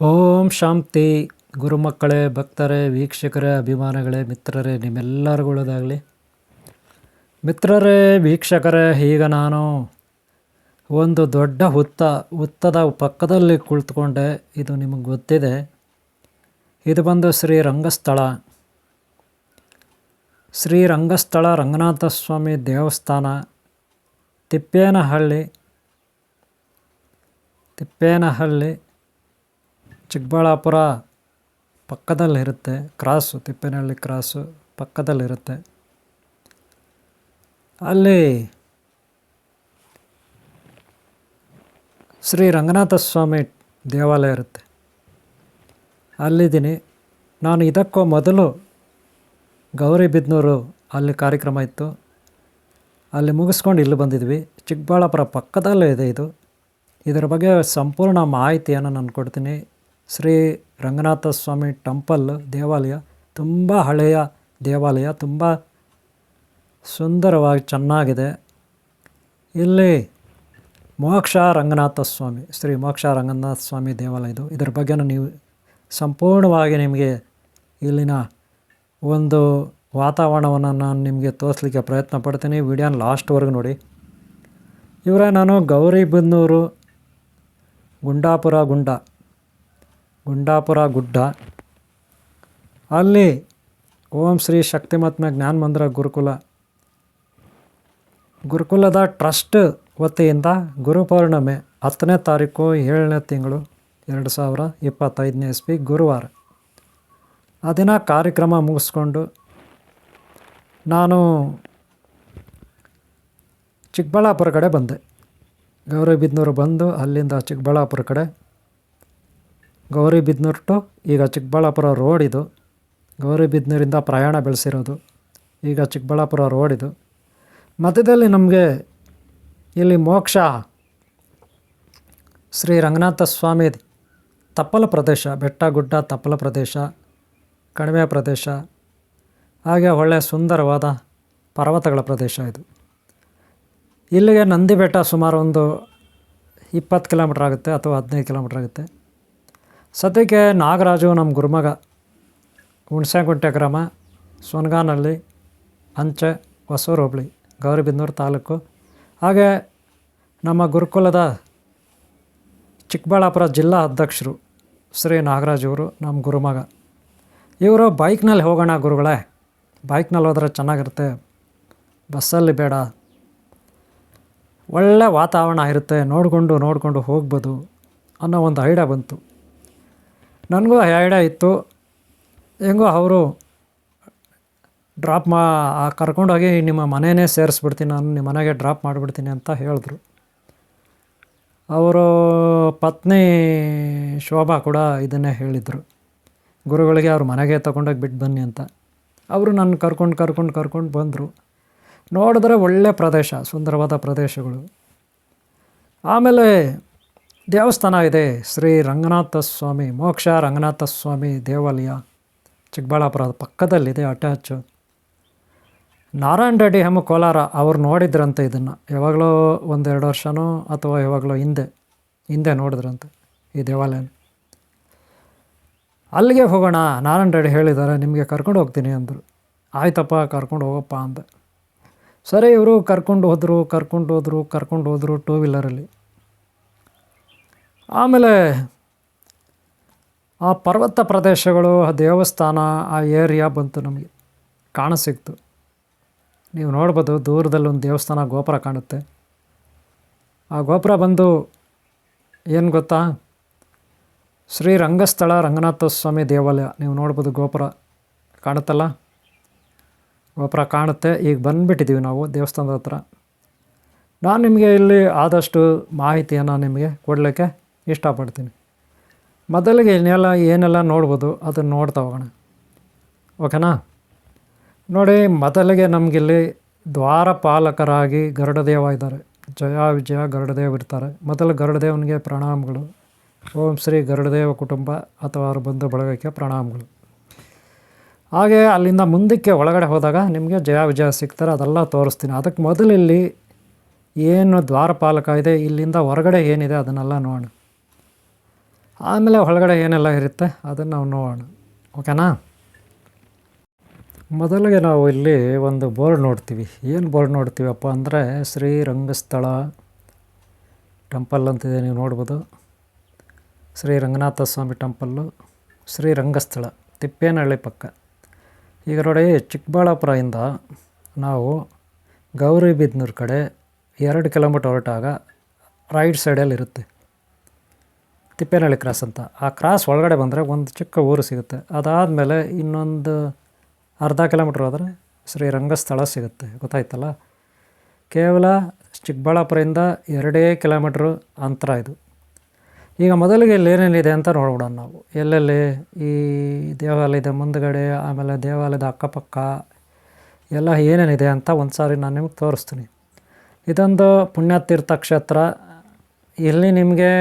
ಓಂ ಶಾಂತಿ ಗುರುಮಕ್ಕಳೇ, ಭಕ್ತರೇ, ವೀಕ್ಷಕರೇ, ಅಭಿಮಾನಿಗಳೇ, ಮಿತ್ರರೇ, ನಿಮ್ಮೆಲ್ಲರಿಗೂ ಒಳ್ಳೆಯದಾಗಲಿ. ಮಿತ್ರರೇ, ವೀಕ್ಷಕರೇ, ಈಗ ನಾನು ಒಂದು ದೊಡ್ಡ ಹುತ್ತದ ಪಕ್ಕದಲ್ಲಿ ಕುಳಿತುಕೊಂಡೆ. ಇದು ನಿಮಗೆ ಗೊತ್ತಿದೆ. ಇದು ಬಂದು ಶ್ರೀ ರಂಗಸ್ಥಳ ರಂಗನಾಥ ಸ್ವಾಮಿ ದೇವಸ್ಥಾನ, ತಿಪ್ಪೇನಹಳ್ಳಿ, ಚಿಕ್ಕಬಳ್ಳಾಪುರ ಪಕ್ಕದಲ್ಲಿರುತ್ತೆ. ತಿಪ್ಪೇನಹಳ್ಳಿ ಕ್ರಾಸು ಪಕ್ಕದಲ್ಲಿರುತ್ತೆ. ಅಲ್ಲಿ ಶ್ರೀ ರಂಗನಾಥ ಸ್ವಾಮಿ ದೇವಾಲಯ ಇರುತ್ತೆ. ಅಲ್ಲಿದ್ದೀನಿ ನಾನು. ಇದಕ್ಕೂ ಮೊದಲು ಗೌರಿಬಿದನೂರು ಅಲ್ಲಿ ಕಾರ್ಯಕ್ರಮ ಇತ್ತು. ಅಲ್ಲಿ ಮುಗಿಸ್ಕೊಂಡು ಇಲ್ಲಿ ಬಂದಿದ್ವಿ. ಚಿಕ್ಕಬಳ್ಳಾಪುರ ಪಕ್ಕದಲ್ಲೇ ಇದೆ ಇದು. ಇದರ ಬಗ್ಗೆ ಸಂಪೂರ್ಣ ಮಾಹಿತಿಯನ್ನು ನಾನು ಕೊಡ್ತೀನಿ. ಶ್ರೀ ರಂಗನಾಥ ಸ್ವಾಮಿ ದೇವಾಲಯ ತುಂಬ ಹಳೆಯ ದೇವಾಲಯ, ತುಂಬ ಸುಂದರವಾಗಿ ಚೆನ್ನಾಗಿದೆ. ಇಲ್ಲಿ ಶ್ರೀ ಮೋಕ್ಷ ರಂಗನಾಥ ಸ್ವಾಮಿ ದೇವಾಲಯ ಇದು. ಇದರ ಬಗ್ಗೆ ನೀವು ಸಂಪೂರ್ಣವಾಗಿ ನಿಮಗೆ ಇಲ್ಲಿನ ಒಂದು ವಾತಾವರಣವನ್ನು ನಾನು ನಿಮಗೆ ತೋರಿಸ್ಲಿಕ್ಕೆ ಪ್ರಯತ್ನ ಪಡ್ತೀನಿ. ವಿಡಿಯೋನ ಲಾಸ್ಟ್ವರೆಗೂ ನೋಡಿ. ನಾನು ಗೌರಿಬಿದನೂರು ಗುಂಡಾಪುರ ಗುಡ್ಡ, ಅಲ್ಲಿ ಓಂ ಶ್ರೀ ಶಕ್ತಿಮಾತ್ಮ ಜ್ಞಾನ ಮಂದಿರ ಗುರುಕುಲದ ಟ್ರಸ್ಟ್ ವತಿಯಿಂದ ಗುರುಪೌರ್ಣಮಿ 10ನೇ ತಾರೀಕು 7ನೇ ತಿಂಗಳು 2025ನೇ ಇಸ್ವಿ ಗುರುವಾರ ಆ ದಿನ ಕಾರ್ಯಕ್ರಮ ಮುಗಿಸ್ಕೊಂಡು ನಾನು ಚಿಕ್ಕಬಳ್ಳಾಪುರ ಕಡೆ ಬಂದೆ. ಗೌರಿಬಿದನೂರು ಬಂದು ಅಲ್ಲಿಂದ ಚಿಕ್ಕಬಳ್ಳಾಪುರ ಕಡೆ, ಗೌರಿಬಿದನೂರು ಟು ಈಗ ಚಿಕ್ಕಬಳ್ಳಾಪುರ ರೋಡ್ ಇದು. ಗೌರಿಬಿದನೂರಿಂದ ಪ್ರಯಾಣ ಬೆಳೆಸಿರೋದು. ಈಗ ಚಿಕ್ಕಬಳ್ಳಾಪುರ ರೋಡ್ ಇದು. ಮಧ್ಯದಲ್ಲಿ ನಮಗೆ ಇಲ್ಲಿ ಮೋಕ್ಷ ಶ್ರೀ ರಂಗನಾಥ ಸ್ವಾಮಿ ತಪ್ಪಲ ಪ್ರದೇಶ, ಬೆಟ್ಟ ಗುಡ್ಡ ತಪ್ಪಲ ಪ್ರದೇಶ, ಕಣಿವೆ ಪ್ರದೇಶ, ಹಾಗೆ ಒಳ್ಳೆಯ ಸುಂದರವಾದ ಪರ್ವತಗಳ ಪ್ರದೇಶ ಇದು. ಇಲ್ಲಿಗೆ ನಂದಿ ಬೆಟ್ಟ ಸುಮಾರು ಒಂದು 20 ಕಿಲೋಮೀಟ್ರ್ ಆಗುತ್ತೆ ಅಥವಾ 15 ಕಿಲೋಮೀಟ್ರ್ ಆಗುತ್ತೆ. ಸದ್ಯಕ್ಕೆ ನಾಗರಾಜು ನಮ್ಮ ಗುರುಮಗ, ಹುಣಸೆಗುಂಟೆ ಗ್ರಾಮ, ಸೊನ್ಗಾನಹಳ್ಳಿ ಅಂಚೆ, ಹೊಸೂರು ಹೋಬಳಿ, ಗೌರಿಬಿದನೂರು ತಾಲೂಕು. ಹಾಗೆ ನಮ್ಮ ಗುರುಕುಲದ ಚಿಕ್ಕಬಳ್ಳಾಪುರ ಜಿಲ್ಲಾ ಅಧ್ಯಕ್ಷರು ಶ್ರೀ ನಾಗರಾಜವರು ನಮ್ಮ ಗುರುಮಗ. ಇವರು ಬೈಕ್ನಲ್ಲಿ ಹೋಗೋಣ ಗುರುಗಳೇ, ಬೈಕ್ನಲ್ಲಿ ಹೋದರೆ ಚೆನ್ನಾಗಿರುತ್ತೆ, ಬಸ್ಸಲ್ಲಿ ಬೇಡ, ಒಳ್ಳೆ ವಾತಾವರಣ ಇರುತ್ತೆ, ನೋಡಿಕೊಂಡು ಹೋಗ್ಬೋದು ಅನ್ನೋ ಒಂದು ಐಡಿಯಾ ಬಂತು. ನನಗೂ ಐಡಿಯಾ ಇತ್ತು. ಹೆಂಗೋ ಅವರು ಕರ್ಕೊಂಡೋಗಿ ನಿಮ್ಮ ಮನೆಯೇ ಸೇರಿಸ್ಬಿಡ್ತೀನಿ, ನಾನು ನಿಮ್ಮ ಮನೆಗೆ ಡ್ರಾಪ್ ಮಾಡಿಬಿಡ್ತೀನಿ ಅಂತ ಹೇಳಿದ್ರು. ಅವರು ಪತ್ನಿ ಶೋಭಾ ಕೂಡ ಇದನ್ನೇ ಹೇಳಿದರು. ಗುರುಗಳಿಗೆ ಅವ್ರ ಮನೆಗೆ ತೊಗೊಂಡೋಗಿ ಬಿಟ್ಟು ಬನ್ನಿ ಅಂತ. ಅವರು ನನ್ನ ಕರ್ಕೊಂಡು ಬಂದರು. ನೋಡಿದ್ರೆ ಒಳ್ಳೆಯ ಪ್ರದೇಶ, ಸುಂದರವಾದ ಪ್ರದೇಶಗಳು. ಆಮೇಲೆ ದೇವಸ್ಥಾನ ಇದೆ, ಶ್ರೀ ರಂಗನಾಥ ಸ್ವಾಮಿ, ಮೋಕ್ಷ ರಂಗನಾಥ ಸ್ವಾಮಿ ದೇವಾಲಯ ಚಿಕ್ಕಬಳ್ಳಾಪುರ ಪಕ್ಕದಲ್ಲಿದೆ, ಅಟ್ಯಾಚು. ನಾರಾಯಣ ರೆಡ್ಡಿ ಕೋಲಾರ ಅವರು ನೋಡಿದ್ರಂತೆ ಇದನ್ನು. ಯಾವಾಗಲೂ 1-2 ವರ್ಷನೋ ಅಥವಾ ಯಾವಾಗಲೂ ಹಿಂದೆ ನೋಡಿದ್ರಂತೆ ಈ ದೇವಾಲಯ. ಅಲ್ಲಿಗೆ ಹೋಗೋಣ, ನಾರಾಯಣ ರೆಡ್ಡಿ ಹೇಳಿದ್ದಾರೆ, ನಿಮಗೆ ಕರ್ಕೊಂಡು ಹೋಗ್ತೀನಿ ಅಂದರು. ಆಯ್ತಪ್ಪ, ಕರ್ಕೊಂಡು ಹೋಗಪ್ಪ ಅಂದೆ. ಸರಿ, ಇವರು ಕರ್ಕೊಂಡು ಹೋದರು 2 ವೀಲರಲ್ಲಿ. ಆಮೇಲೆ ಆ ಪರ್ವತ ಪ್ರದೇಶಗಳು, ಆ ದೇವಸ್ಥಾನ, ಆ ಏರಿಯಾ ಬಂತು, ನಮಗೆ ಕಾಣಸಿಕ್ತು. ನೀವು ನೋಡ್ಬೋದು, ದೂರದಲ್ಲಿ ಒಂದು ದೇವಸ್ಥಾನ ಗೋಪುರ ಕಾಣುತ್ತೆ. ಆ ಗೋಪುರ ಬಂದು ಏನು ಗೊತ್ತಾ, ಶ್ರೀ ರಂಗಸ್ಥಳ ರಂಗನಾಥ ಸ್ವಾಮಿ ದೇವಾಲಯ. ನೀವು ನೋಡ್ಬೋದು, ಗೋಪುರ ಕಾಣುತ್ತಲ್ಲ, ಗೋಪುರ ಕಾಣುತ್ತೆ. ಈಗ ಬಂದುಬಿಟ್ಟಿದ್ದೀವಿ ನಾವು ದೇವಸ್ಥಾನದ ಹತ್ರ. ನಾನು ನಿಮಗೆ ಇಲ್ಲಿ ಆದಷ್ಟು ಮಾಹಿತಿಯನ್ನು ನಿಮಗೆ ಕೊಡಲಿಕ್ಕೆ ಇಷ್ಟಪಡ್ತೀನಿ. ಮೊದಲಿಗೆ ಏನೆಲ್ಲ ನೋಡ್ಬೋದು ಅದನ್ನು ನೋಡ್ತಾ ಹೋಗೋಣ, ಓಕೆನಾ? ನೋಡಿ, ಮೊದಲಿಗೆ ನಮಗಿಲ್ಲಿ ದ್ವಾರಪಾಲಕರಾಗಿ ಗರುಡದೇವ ಇದ್ದಾರೆ. ಜಯ ವಿಜಯ ಗರುಡದೇವ ಇರ್ತಾರೆ. ಮೊದಲು ಗರುಡದೇವನಿಗೆ ಪ್ರಣಾಮಗಳು. ಓಂ ಶ್ರೀ ಗರುಡದೇವ ಕುಟುಂಬ ಅಥವಾ ಅವ್ರ ಬಂಧು ಬಳಗಕ್ಕೆ ಪ್ರಣಾಮಗಳು. ಹಾಗೆ ಅಲ್ಲಿಂದ ಮುಂದಕ್ಕೆ ಒಳಗಡೆ ಹೋದಾಗ ನಿಮಗೆ ಜಯ ವಿಜಯ ಸಿಗ್ತಾರೆ, ಅದೆಲ್ಲ ತೋರಿಸ್ತೀನಿ. ಅದಕ್ಕೆ ಮೊದಲು ಇಲ್ಲಿ ಏನು ದ್ವಾರಪಾಲಕ ಇದೆ, ಇಲ್ಲಿಂದ ಹೊರಗಡೆ ಏನಿದೆ ಅದನ್ನೆಲ್ಲ ನೋಡೋಣ. ಆಮೇಲೆ ಒಳಗಡೆ ಏನೆಲ್ಲ ಇರುತ್ತೆ ಅದನ್ನು ನಾವು ನೋಡೋಣ, ಓಕೆನಾ. ಮೊದಲಿಗೆ ನಾವು ಇಲ್ಲಿ ಒಂದು ಬೋರ್ಡ್ ನೋಡ್ತೀವಿ. ಏನು ಬೋರ್ಡ್ ನೋಡ್ತೀವಪ್ಪ ಅಂದರೆ ಶ್ರೀರಂಗಸ್ಥಳ ಟೆಂಪಲ್ ಅಂತಿದೆ, ನೀವು ನೋಡ್ಬೋದು. ಶ್ರೀ ರಂಗನಾಥ ಸ್ವಾಮಿ ಟೆಂಪಲ್ಲು, ಶ್ರೀರಂಗಸ್ಥಳ, ತಿಪ್ಪೇನಹಳ್ಳಿ ಪಕ್ಕ. ಈಗ ನೋಡಿ, ಚಿಕ್ಕಬಳ್ಳಾಪುರದಿಂದ ನಾವು ಗೌರಿಬಿದನೂರು ಕಡೆ 2 ಕಿಲೋಮೀಟರ್ ಹೊರಟಾಗ ರೈಟ್ ಸೈಡಲ್ಲಿರುತ್ತೆ ತಿಪ್ಪೇನಹಳ್ಳಿ ಕ್ರಾಸ್ ಅಂತ. ಆ ಕ್ರಾಸ್ ಒಳಗಡೆ ಬಂದರೆ ಒಂದು ಚಿಕ್ಕ ಊರು ಸಿಗುತ್ತೆ. ಅದಾದಮೇಲೆ ಇನ್ನೊಂದು ಅರ್ಧ ಕಿಲೋಮೀಟ್ರ್ ಹೋದರೆ ಶ್ರೀರಂಗಸ್ಥಳ ಸಿಗುತ್ತೆ, ಗೊತ್ತಾಯ್ತಲ್ಲ. ಕೇವಲ ಚಿಕ್ಕಬಳ್ಳಾಪುರದಿಂದ 2 ಕಿಲೋಮೀಟ್ರ್ ಅಂತರ ಇದು. ಈಗ ಮೊದಲಿಗೆ ಇಲ್ಲಿ ಏನೇನಿದೆ ಅಂತ ನೋಡ್ಬಿಡೋಣ ನಾವು. ಎಲ್ಲೆಲ್ಲಿ ಈ ದೇವಾಲಯದ ಮುಂದುಗಡೆ, ಆಮೇಲೆ ದೇವಾಲಯದ ಅಕ್ಕಪಕ್ಕ ಎಲ್ಲ ಏನೇನಿದೆ ಅಂತ ಒಂದು ಸಾರಿ ನಾನು ನಿಮಗೆ ತೋರಿಸ್ತೀನಿ. ಇದೊಂದು ಪುಣ್ಯತೀರ್ಥ ಕ್ಷೇತ್ರ. ಇಲ್ಲಿ ನಿಮಗೆ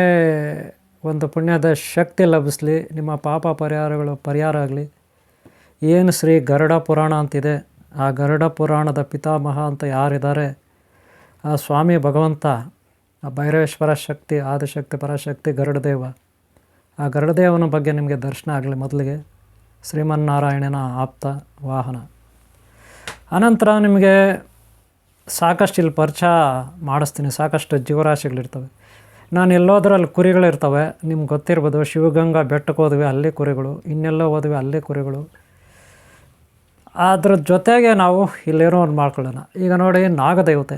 ಒಂದು ಪುಣ್ಯದ ಶಕ್ತಿ ಲಭಿಸಲಿ, ನಿಮ್ಮ ಪಾಪ ಪರಿಹಾರ ಆಗಲಿ. ಏನು ಶ್ರೀ ಗರುಡ ಪುರಾಣ ಅಂತಿದೆ, ಆ ಗರುಡ ಪುರಾಣದ ಪಿತಾಮಹ ಅಂತ ಯಾರಿದ್ದಾರೆ, ಆ ಸ್ವಾಮಿ ಭಗವಂತ, ಆ ಭೈರವೇಶ್ವರ ಶಕ್ತಿ, ಆದಿಶಕ್ತಿ, ಪರಾಶಕ್ತಿ, ಗರುಡದೇವ, ಆ ಗರುಡದೇವನ ಬಗ್ಗೆ ನಿಮಗೆ ದರ್ಶನ ಆಗಲಿ. ಮೊದಲಿಗೆ ಶ್ರೀಮನ್ನಾರಾಯಣನ ಆಪ್ತ ವಾಹನ. ಅನಂತರ ನಿಮಗೆ ಸಾಕಷ್ಟು ಇಲ್ಲಿ ಪರಿಚಯ ಮಾಡಿಸ್ತೀನಿ. ಸಾಕಷ್ಟು ಜೀವರಾಶಿಗಳಿರ್ತವೆ. ನಾನು ಎಲ್ಲೋದ್ರಲ್ಲಿ ಕುರಿಗಳಿರ್ತವೆ, ನಿಮ್ಗೆ ಗೊತ್ತಿರ್ಬೋದು. ಶಿವಗಂಗಾ ಬೆಟ್ಟಕ್ಕೆ ಹೋದ್ವಿ, ಅಲ್ಲಿ ಕುರಿಗಳು. ಇನ್ನೆಲ್ಲೋ ಹೋದ್ವಿ, ಅಲ್ಲಿ ಕುರಿಗಳು. ಅದ್ರ ಜೊತೆಗೆ ನಾವು ಇಲ್ಲೇನೋ ಒಂದು ಮಾಡ್ಕೊಳ್ಳೋಣ. ಈಗ ನೋಡಿ, ನಾಗದೇವತೆ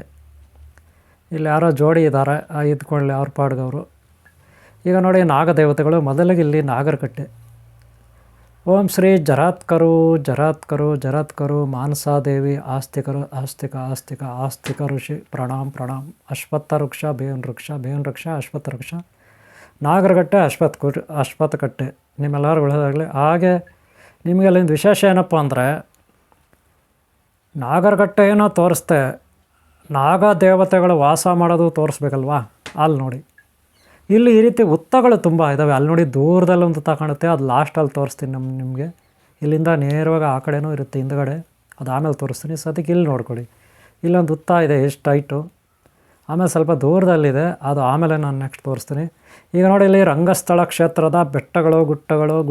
ಇಲ್ಲಿ ಯಾರೋ ಜೋಡಿ ಇದ್ದಾರೆ, ಇದ್ಕೊಳ್ಳಿ ಅವ್ರ ಪಾಡ್ಗವರು. ಈಗ ನೋಡಿ, ನಾಗದೇವತೆಗಳು. ಮೊದಲಿಗೆ ಇಲ್ಲಿ ನಾಗರಕಟ್ಟೆ. ಓಂ ಶ್ರೀ ಜರಾತ್ಕರು ಜರಾತ್ಕರು ಜರಾತ್ಕರು ಮಾನಸಾದೇವಿ ಆಸ್ತಿಕರು ಆಸ್ತಿಕ ಋಷಿ ಪ್ರಣಾಮ್ ಪ್ರಣಾಮ್. ಅಶ್ವತ್ಥ ವೃಕ್ಷ ಬೇವಿನ ವೃಕ್ಷ ಅಶ್ವತ್ಥ ವೃಕ್ಷ. ನಾಗರಕಟ್ಟೆ ಅಶ್ವತ್ಥಕಟ್ಟೆ ನಿಮ್ಮೆಲ್ಲರೂ ಒಳ್ಳೆಯದಾಗಲಿ. ಹಾಗೆ ನಿಮಗೆ ಅಲ್ಲಿಂದ ವಿಶೇಷ ಏನಪ್ಪ ಅಂದರೆ, ನಾಗರಕಟ್ಟೆ ಏನೋ ತೋರಿಸ್ತೆ, ನಾಗ ದೇವತೆಗಳು ವಾಸ ಮಾಡೋದು ತೋರಿಸ್ಬೇಕಲ್ವಾ. ಅಲ್ಲಿ ನೋಡಿ, ಇಲ್ಲಿ ಈ ರೀತಿ ಹುತ್ತಗಳು ತುಂಬ ಇದ್ದಾವೆ. ಅಲ್ಲಿ ನೋಡಿ, ದೂರದಲ್ಲಿ ಒಂದು ಹುತ್ತ ಕಾಣುತ್ತೆ, ಅದು ಲಾಸ್ಟಲ್ಲಿ ತೋರಿಸ್ತೀನಿ ನಿಮಗೆ. ಇಲ್ಲಿಂದ ನೇರವಾಗಿ ಆ ಕಡೆನೂ ಇರುತ್ತೆ ಹಿಂದುಗಡೆ, ಅದು ಆಮೇಲೆ ತೋರಿಸ್ತೀನಿ. ಸದ್ಯಕ್ಕೆ ಇಲ್ಲಿ ನೋಡ್ಕೊಳ್ಳಿ, ಇಲ್ಲೊಂದು ಹುತ್ತ ಇದೆ, ಎಷ್ಟು ಹೈಟು. ಆಮೇಲೆ ಸ್ವಲ್ಪ ದೂರದಲ್ಲಿದೆ, ಅದು ಆಮೇಲೆ ನಾನು ನೆಕ್ಸ್ಟ್ ತೋರಿಸ್ತೀನಿ. ಈಗ ನೋಡಿ, ಇಲ್ಲಿ ರಂಗಸ್ಥಳ ಕ್ಷೇತ್ರದ ಬೆಟ್ಟಗಳು,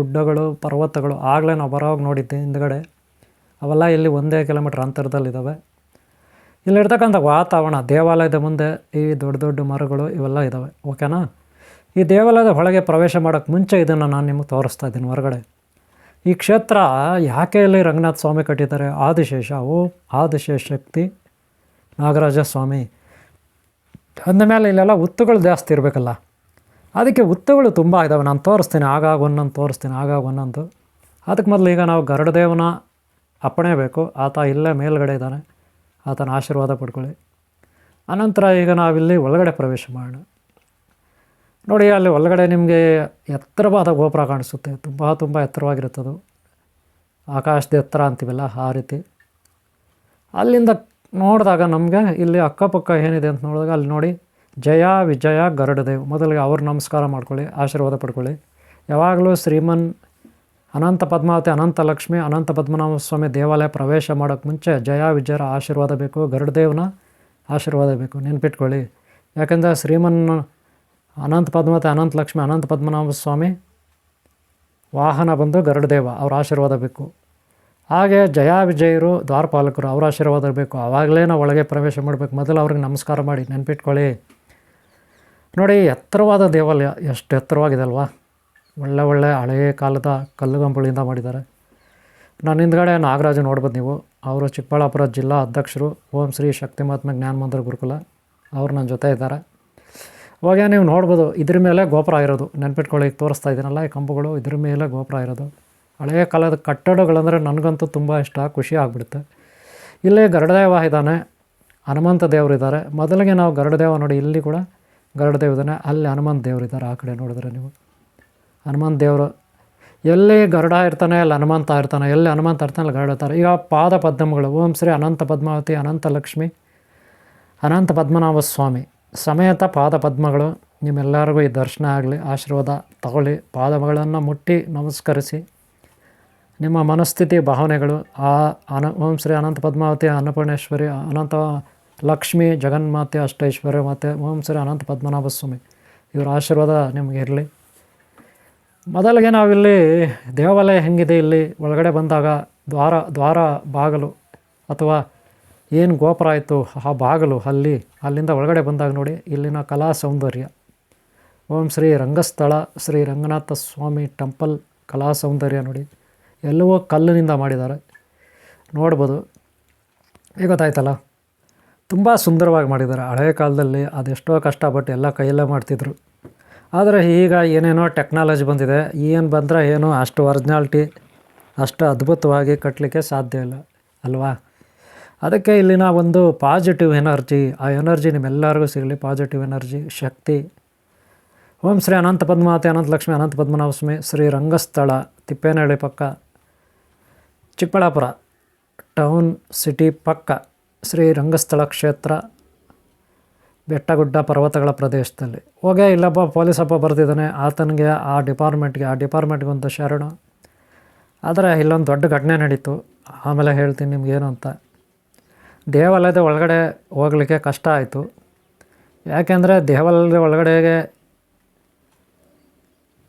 ಗುಡ್ಡಗಳು, ಪರ್ವತಗಳು ಆಗಲೇ ನಾವು ಬರೋವಾಗ ನೋಡಿದ್ದೆ ಹಿಂದುಗಡೆ. ಅವೆಲ್ಲ ಇಲ್ಲಿ 1 ಕಿಲೋಮೀಟ್ರ್ ಅಂತರದಲ್ಲಿದ್ದಾವೆ. ಇಲ್ಲಿರ್ತಕ್ಕಂಥ ವಾತಾವರಣ, ದೇವಾಲಯದ ಮುಂದೆ ಈ ದೊಡ್ಡ ದೊಡ್ಡ ಮರಗಳು ಇವೆಲ್ಲ ಇದ್ದಾವೆ, ಓಕೆನಾ. ಈ ದೇವಾಲಯದ ಒಳಗೆ ಪ್ರವೇಶ ಮಾಡೋಕ್ಕೆ ಮುಂಚೆ ಇದನ್ನು ನಾನು ನಿಮಗೆ ತೋರಿಸ್ತಾ ಇದ್ದೀನಿ ಹೊರಗಡೆ. ಈ ಕ್ಷೇತ್ರ ಯಾಕೆ ಇಲ್ಲಿ ರಂಗನಾಥ ಸ್ವಾಮಿ ಕಟ್ಟಿದ್ದಾರೆ, ಆದಿಶೇಷ, ಆದಿಶೇಷ ಶಕ್ತಿ ನಾಗರಾಜ ಸ್ವಾಮಿ ಅಂದಮೇಲೆ ಇಲ್ಲೆಲ್ಲ ಹುತ್ತುಗಳು ಜಾಸ್ತಿ ಇರಬೇಕಲ್ಲ, ಅದಕ್ಕೆ ಹುತ್ತುಗಳು ತುಂಬ ಇದ್ದಾವೆ. ನಾನು ತೋರಿಸ್ತೀನಿ, ಆಗಾಗ ಒಂದೊಂದು. ಅದಕ್ಕೆ ಮೊದಲು ಈಗ ನಾವು ಗರುಡದೇವನ ಅಪ್ಪಣೆ ಬೇಕು. ಆತ ಇಲ್ಲೇ ಮೇಲ್ಗಡೆ ಇದ್ದಾನೆ, ಆತನ ಆಶೀರ್ವಾದ ಪಡ್ಕೊಳ್ಳಿ. ಅನಂತರ ಈಗ ನಾವಿಲ್ಲಿ ಒಳಗಡೆ ಪ್ರವೇಶ ಮಾಡೋಣ. ನೋಡಿ, ಅಲ್ಲಿ ಒಳಗಡೆ ನಿಮಗೆ ಎತ್ತರವಾದ ಗೋಪುರ ಕಾಣಿಸುತ್ತೆ. ತುಂಬ ಎತ್ತರವಾಗಿರುತ್ತದು, ಆಕಾಶದ ಎತ್ತರ ಅಂತೀವಲ್ಲ ಆ ರೀತಿ. ಅಲ್ಲಿಂದ ನೋಡಿದಾಗ ನಮಗೆ ಇಲ್ಲಿ ಅಕ್ಕಪಕ್ಕ ಏನಿದೆ ಅಂತ ನೋಡಿದಾಗ ಅಲ್ಲಿ ನೋಡಿ, ಜಯ ವಿಜಯ ಗರುಡದೇವ್. ಮೊದಲಿಗೆ ಅವ್ರು ನಮಸ್ಕಾರ ಮಾಡ್ಕೊಳ್ಳಿ, ಆಶೀರ್ವಾದ ಪಡ್ಕೊಳ್ಳಿ. ಯಾವಾಗಲೂ ಶ್ರೀಮನ್ ಅನಂತ ಪದ್ಮಾವತಿ, ಅನಂತ ಲಕ್ಷ್ಮಿ, ಅನಂತ ಪದ್ಮನಾಭ ಸ್ವಾಮಿ ದೇವಾಲಯ ಪ್ರವೇಶ ಮಾಡೋಕ್ಕೆ ಮುಂಚೆ ಜಯ ವಿಜಯರ ಆಶೀರ್ವಾದ ಬೇಕು, ಗರುಡದೇವನ ಆಶೀರ್ವಾದ ಬೇಕು, ನೆನ್ಪಿಟ್ಕೊಳ್ಳಿ. ಯಾಕೆಂದರೆ ಶ್ರೀಮನ್ ಅನಂತ ಪದ್ಮಾವತಿ, ಅನಂತ ಲಕ್ಷ್ಮಿ, ಅನಂತ ಪದ್ಮನಾಭ ಸ್ವಾಮಿ ವಾಹನ ಬಂದು ಗರುಡದೇವ, ಅವ್ರ ಆಶೀರ್ವಾದ ಬೇಕು. ಹಾಗೆ ಜಯ ವಿಜಯರು ದ್ವಾರಪಾಲಕರು, ಅವ್ರ ಆಶೀರ್ವಾದ ಬೇಕು. ಆವಾಗಲೇ ನಾವು ಒಳಗೆ ಪ್ರವೇಶ ಮಾಡಬೇಕು. ಮೊದಲು ಅವ್ರಿಗೆ ನಮಸ್ಕಾರ ಮಾಡಿ, ನೆನ್ಪಿಟ್ಕೊಳ್ಳಿ. ನೋಡಿ, ಎತ್ತರವಾದ ದೇವಾಲಯ, ಎಷ್ಟು ಎತ್ತರವಾಗಿದೆ ಅಲ್ವಾ. ಒಳ್ಳೆ ಹಳೆಯ ಕಾಲದ ಕಲ್ಲುಗಂಬಳಿಂದ ಮಾಡಿದ್ದಾರೆ. ನಾನು ಹಿಂದ್ಗಡೆ ನಾಗರಾಜು ನೋಡ್ಬೋದು ನೀವು. ಅವರು ಚಿಕ್ಕಬಳ್ಳಾಪುರ ಜಿಲ್ಲಾ ಅಧ್ಯಕ್ಷರು, ಓಂ ಶ್ರೀ ಶಕ್ತಿ ಮಹಾತ್ಮ ಜ್ಞಾನ ಮಂದಿರ ಗುರುಕುಲ. ಅವ್ರು ನನ್ನ ಜೊತೆ ಇದ್ದಾರೆ. ಇವಾಗ ನೀವು ನೋಡ್ಬೋದು, ಇದ್ರ ಮೇಲೆ ಗೋಪುರ ಇರೋದು, ನೆನ್ಪಿಟ್ಕೊಳ್ಳಿ. ತೋರಿಸ್ತಾ ಇದ್ದೀನಲ್ಲ, ಈ ಕಂಬಗಳು, ಇದ್ರ ಮೇಲೆ ಗೋಪುರ ಇರೋದು. ಹಳೆಯ ಕಾಲದ ಕಟ್ಟಡಗಳಂದರೆ ನನಗಂತೂ ತುಂಬ ಇಷ್ಟ, ಖುಷಿ ಆಗಿಬಿಡುತ್ತೆ. ಇಲ್ಲಿ ಗರುಡದೇವ ಇದ್ದಾನೆ, ಹನುಮಂತ ದೇವರಿದ್ದಾರೆ. ಮೊದಲಿಗೆ ನಾವು ಗರುಡದೇವ ನೋಡಿ, ಇಲ್ಲಿ ಕೂಡ ಗರುಡದೇವ ಇದ್ದಾನೆ, ಅಲ್ಲಿ ಹನುಮಂತ ದೇವರಿದ್ದಾರೆ. ಆ ಕಡೆ ನೋಡಿದ್ರೆ ನೀವು ಹನುಮಂತ ದೇವರು. ಎಲ್ಲಿ ಗರುಡ ಇರ್ತಾನೆ ಅಲ್ಲಿ ಹನುಮಂತ ಇರ್ತಾನೆ, ಎಲ್ಲಿ ಹನುಮಂತ ಇರ್ತಾನೆ ಅಲ್ಲಿ ಗರುಡ ಇರ್ತಾರೆ. ಈಗ ಪಾದ ಪದ್ಮಗಳು, ಓಂ ಶ್ರೀ ಅನಂತ ಪದ್ಮಾವತಿ, ಅನಂತ ಲಕ್ಷ್ಮಿ, ಅನಂತ ಪದ್ಮನಾಭ ಸ್ವಾಮಿ ಸಮೇತ ಪಾದ ಪದ್ಮಗಳು. ನಿಮ್ಮೆಲ್ಲರಿಗೂ ಈ ದರ್ಶನ ಆಗಲಿ, ಆಶೀರ್ವಾದ ತಗೊಳ್ಳಿ. ಪಾದಗಳನ್ನು ಮುಟ್ಟಿ ನಮಸ್ಕರಿಸಿ ನಿಮ್ಮ ಮನಸ್ಥಿತಿ ಭಾವನೆಗಳು ಓಂ ಶ್ರೀ ಅನಂತ ಪದ್ಮಾವತಿ ಅನ್ನಪೂರ್ಣೇಶ್ವರಿ, ಅನಂತ ಲಕ್ಷ್ಮಿ ಜಗನ್ಮಾತೆ ಅಷ್ಟೈಶ್ವರ್ಯ ಮಾತೆ, ಓಂ ಶ್ರೀ ಅನಂತ ಪದ್ಮನಾಭ ಸ್ವಾಮಿ ಇವರ ಆಶೀರ್ವಾದ ನಿಮಗೆ ಇರಲಿ. ಮೊದಲಿಗೆ ನಾವಿಲ್ಲಿ ದೇವಾಲಯ ಹೆಂಗಿದೆ, ಇಲ್ಲಿ ಒಳಗಡೆ ಬಂದಾಗ ದ್ವಾರ ಬಾಗಿಲು ಅಥವಾ ಏನು ಗೋಪುರ ಆಯಿತು ಆ ಬಾಗಿಲು ಅಲ್ಲಿಂದ ಒಳಗಡೆ ಬಂದಾಗ ನೋಡಿ ಇಲ್ಲಿನ ಕಲಾ ಸೌಂದರ್ಯ. ಓಂ ಶ್ರೀ ರಂಗಸ್ಥಳ ಶ್ರೀ ರಂಗನಾಥ ಸ್ವಾಮಿ ಟೆಂಪಲ್ ಕಲಾ ಸೌಂದರ್ಯ ನೋಡಿ, ಎಲ್ಲವೂ ಕಲ್ಲಿನಿಂದ ಮಾಡಿದ್ದಾರೆ, ನೋಡ್ಬೋದು. ಈಗ ಗೊತ್ತಾಯ್ತಲ್ಲ, ತುಂಬ ಸುಂದರವಾಗಿ ಮಾಡಿದ್ದಾರೆ. ಹಳೆಯ ಕಾಲದಲ್ಲಿ ಅದೆಷ್ಟೋ ಕಷ್ಟಪಟ್ಟು ಎಲ್ಲ ಕೈಯಲ್ಲೇ ಮಾಡ್ತಿದ್ರು. ಆದರೆ ಈಗ ಏನೇನೋ ಟೆಕ್ನಾಲಜಿ ಬಂದಿದೆ, ಏನು ಬಂದರೆ ಏನು ಅಷ್ಟು ಒರಿಜಿನಾಲಿಟಿ ಅಷ್ಟು ಅದ್ಭುತವಾಗಿ ಕಟ್ಟಲಿಕ್ಕೆ ಸಾಧ್ಯ ಇಲ್ಲ ಅಲ್ವಾ. ಅದಕ್ಕೆ ಇಲ್ಲಿನ ಒಂದು ಪಾಸಿಟಿವ್ ಎನರ್ಜಿ, ಆ ಎನರ್ಜಿ ನಿಮ್ಮೆಲ್ಲರಿಗೂ ಸಿಗಲಿ, ಪಾಸಿಟಿವ್ ಎನರ್ಜಿ, ಶಕ್ತಿ. ಓಂ ಶ್ರೀ ಅನಂತ ಪದ್ಮಾವತಿ ಅನಂತ ಲಕ್ಷ್ಮಿ ಅನಂತ ಪದ್ಮನಾಭ ಸ್ವಾಮಿ ಶ್ರೀ ರಂಗಸ್ಥಳ, ತಿಪ್ಪೇನಹಳ್ಳಿ ಪಕ್ಕ, ಚಿಕ್ಕಬಳ್ಳಾಪುರ ಟೌನ್ ಸಿಟಿ ಪಕ್ಕ, ಶ್ರೀ ರಂಗಸ್ಥಳ ಕ್ಷೇತ್ರ, ಬೆಟ್ಟಗುಡ್ಡ ಪರ್ವತಗಳ ಪ್ರದೇಶದಲ್ಲಿ. ಹೋಗೇ ಇಲ್ಲಪ್ಪ ಪೊಲೀಸಪ್ಪ ಬರ್ತಿದ್ದಾನೆ, ಆತನಿಗೆ ಆ ಡಿಪಾರ್ಟ್ಮೆಂಟ್ಗೆ ಒಂದು ಶರಣು. ಆದರೆ ಇಲ್ಲೊಂದು ದೊಡ್ಡ ಘಟನೆ ನಡೀತು, ಆಮೇಲೆ ಹೇಳ್ತೀನಿ ನಿಮಗೇನು ಅಂತ. ದೇವಾಲಯದ ಒಳಗಡೆ ಹೋಗಲಿಕ್ಕೆ ಕಷ್ಟ ಆಯಿತು. ಯಾಕೆಂದರೆ ದೇವಾಲಯದ ಒಳಗಡೆಗೆ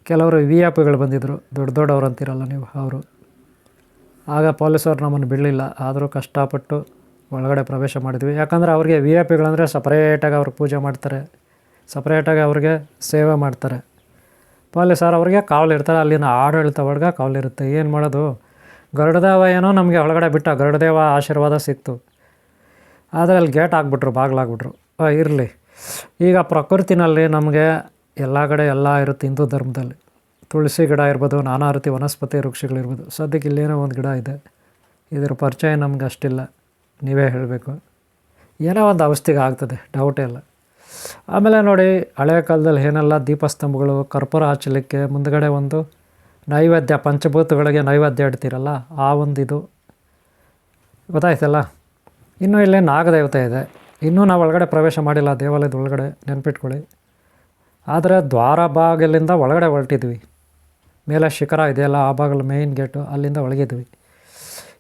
ಕೆಲವರು VIP ಬಂದಿದ್ದರು, ದೊಡ್ಡವ್ರು ಅಂತೀರಲ್ಲ ನೀವು, ಅವರು. ಆಗ ಪೊಲೀಸವ್ರು ನಮ್ಮನ್ನು ಬಿಡಲಿಲ್ಲ, ಆದರೂ ಕಷ್ಟಪಟ್ಟು ಒಳಗಡೆ ಪ್ರವೇಶ ಮಾಡಿದ್ವಿ. ಯಾಕಂದರೆ ಅವ್ರಿಗೆ VIP ಸಪ್ರೇಟಾಗಿ ಅವ್ರಿಗೆ ಪೂಜೆ ಮಾಡ್ತಾರೆ, ಸಪ್ರೇಟಾಗಿ ಅವ್ರಿಗೆ ಸೇವೆ ಮಾಡ್ತಾರೆ. ಪೊಲೀಸರು ಅವ್ರಿಗೆ ಕಾವಲಿರ್ತಾರೆ, ಅಲ್ಲಿನ ಆಡಳಿತ ವರ್ಗ ಕಾವಲಿರುತ್ತೆ. ಏನು ಮಾಡೋದು, ಗರುಡದೇವ ಏನೋ ನಮಗೆ ಒಳಗಡೆ ಬಿಟ್ಟ, ಗರುಡದೇವ ಆಶೀರ್ವಾದ ಸಿಕ್ತು. ಆದರೆ ಅಲ್ಲಿ ಗೇಟ್ ಹಾಕ್ಬಿಟ್ರು, ಬಾಗಿಲಾಗ್ಬಿಟ್ರು. ಇರಲಿ, ಈಗ ಪ್ರಕೃತಿನಲ್ಲಿ ನಮಗೆ ಎಲ್ಲ ಕಡೆ ಎಲ್ಲ ಇರುತ್ತೆ. ಹಿಂದೂ ಧರ್ಮದಲ್ಲಿ ತುಳಸಿ ಗಿಡ ಇರ್ಬೋದು, ನಾನಾ ರೀತಿ ವನಸ್ಪತಿ ವೃಕ್ಷಗಳಿರ್ಬೋದು. ಸದ್ಯಕ್ಕೆ ಇಲ್ಲೇನೋ ಒಂದು ಗಿಡ ಇದೆ, ಇದರ ಪರಿಚಯ ನಮ್ಗೆ ಅಷ್ಟಿಲ್ಲ, ನೀವೇ ಹೇಳಬೇಕು. ಏನೋ ಒಂದು ಔಷಧಿಗೆ ಆಗ್ತದೆ, ಡೌಟೇ ಇಲ್ಲ. ಆಮೇಲೆ ನೋಡಿ, ಹಳೆಯ ಕಾಲದಲ್ಲಿ ಏನೆಲ್ಲ ದೀಪಸ್ತಂಭಗಳು, ಕರ್ಪೂರ ಹಚ್ಚಲಿಕ್ಕೆ ಮುಂದುಗಡೆ ಒಂದು ನೈವೇದ್ಯ, ಪಂಚಭೂತಗಳಿಗೆ ನೈವೇದ್ಯ ಇಡ್ತೀರಲ್ಲ, ಆ ಒಂದು ಇದು ಗೊತ್ತಾಯ್ತಲ್ಲ. ಇನ್ನೂ ಇಲ್ಲೇ ನಾಗದೇವತೆ ಇದೆ, ಇನ್ನೂ ನಾವು ಒಳಗಡೆ ಪ್ರವೇಶ ಮಾಡಿಲ್ಲ ದೇವಾಲಯದ ಒಳಗಡೆ, ನೆನ್ಪಿಟ್ಕೊಳ್ಳಿ. ಆದರೆ ದ್ವಾರ ಬಾಗಿಲಿಂದ ಒಳಗಡೆ ಹೊರಟಿದ್ವಿ, ಮೇಲೆ ಶಿಖರ ಇದೆಯಲ್ಲ ಆ ಬಾಗಿಲು ಮೇಯ್ನ್ ಗೇಟು, ಅಲ್ಲಿಂದ ಒಳಗಿದ್ವಿ.